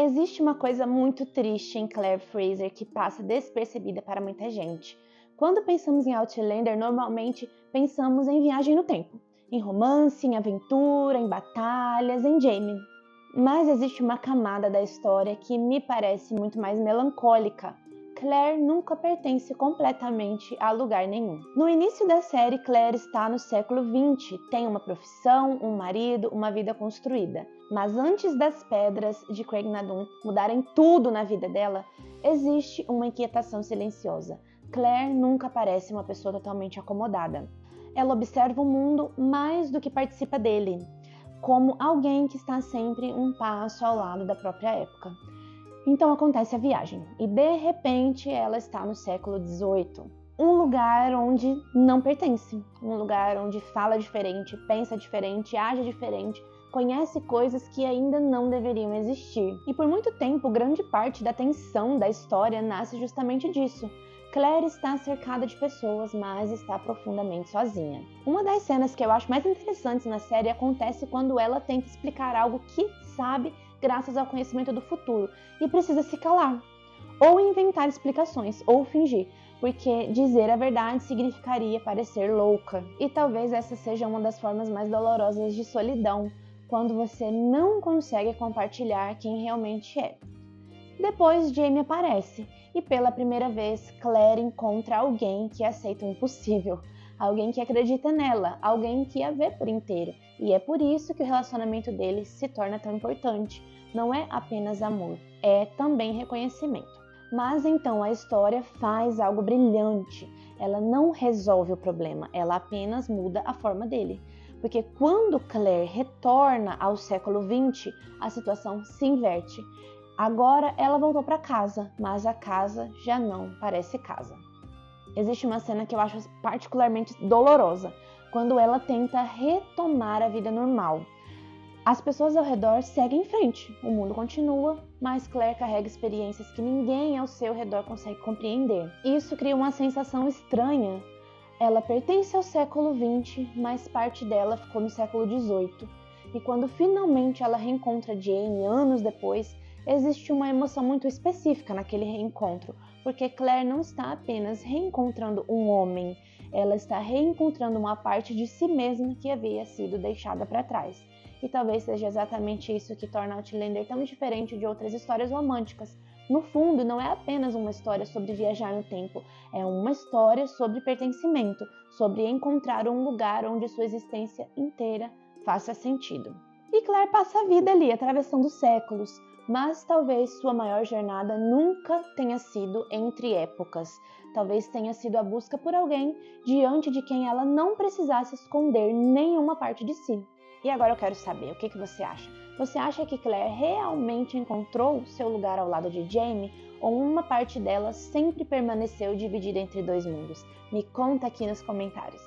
Existe uma coisa muito triste em Claire Fraser que passa despercebida para muita gente. Quando pensamos em Outlander, normalmente pensamos em viagem no tempo, em romance, em aventura, em batalhas, em Jaime. Mas existe uma camada da história que me parece muito mais melancólica. Claire nunca pertence completamente a lugar nenhum. No início da série, Claire está no século XX, tem uma profissão, um marido, uma vida construída. Mas antes das pedras de Craig Nardun mudarem tudo na vida dela, existe uma inquietação silenciosa. Claire nunca parece uma pessoa totalmente acomodada. Ela observa o mundo mais do que participa dele, como alguém que está sempre um passo ao lado da própria época. Então acontece a viagem, e de repente ela está no século XVIII. Um lugar onde não pertence, um lugar onde fala diferente, pensa diferente, age diferente, conhece coisas que ainda não deveriam existir. E por muito tempo, grande parte da tensão da história nasce justamente disso. Claire está cercada de pessoas, mas está profundamente sozinha. Uma das cenas que eu acho mais interessantes na série acontece quando ela tenta explicar algo que sabe graças ao conhecimento do futuro e precisa se calar, ou inventar explicações, ou fingir, porque dizer a verdade significaria parecer louca. E talvez essa seja uma das formas mais dolorosas de solidão, quando você não consegue compartilhar quem realmente é. Depois Jaime aparece, e pela primeira vez Claire encontra alguém que aceita o impossível, alguém que acredita nela, alguém que a vê por inteiro, e é por isso que o relacionamento deles se torna tão importante. Não é apenas amor, é também reconhecimento. Mas então a história faz algo brilhante. Ela não resolve o problema, ela apenas muda a forma dele. Porque quando Claire retorna ao século XX, a situação se inverte. Agora ela voltou para casa, mas a casa já não parece casa. Existe uma cena que eu acho particularmente dolorosa, quando ela tenta retomar a vida normal. As pessoas ao redor seguem em frente, o mundo continua, mas Claire carrega experiências que ninguém ao seu redor consegue compreender. Isso cria uma sensação estranha. Ela pertence ao século XX, mas parte dela ficou no século XVIII. E quando finalmente ela reencontra Jane anos depois, existe uma emoção muito específica naquele reencontro, porque Claire não está apenas reencontrando um homem, ela está reencontrando uma parte de si mesma que havia sido deixada para trás. E talvez seja exatamente isso que torna Outlander tão diferente de outras histórias românticas. No fundo, não é apenas uma história sobre viajar no tempo, é uma história sobre pertencimento, sobre encontrar um lugar onde sua existência inteira faça sentido. E Claire passa a vida ali, atravessando séculos, mas talvez sua maior jornada nunca tenha sido entre épocas. Talvez tenha sido a busca por alguém diante de quem ela não precisasse esconder nenhuma parte de si. E agora eu quero saber, o que você acha? Você acha que Claire realmente encontrou seu lugar ao lado de Jaime, ou uma parte dela sempre permaneceu dividida entre dois mundos? Me conta aqui nos comentários.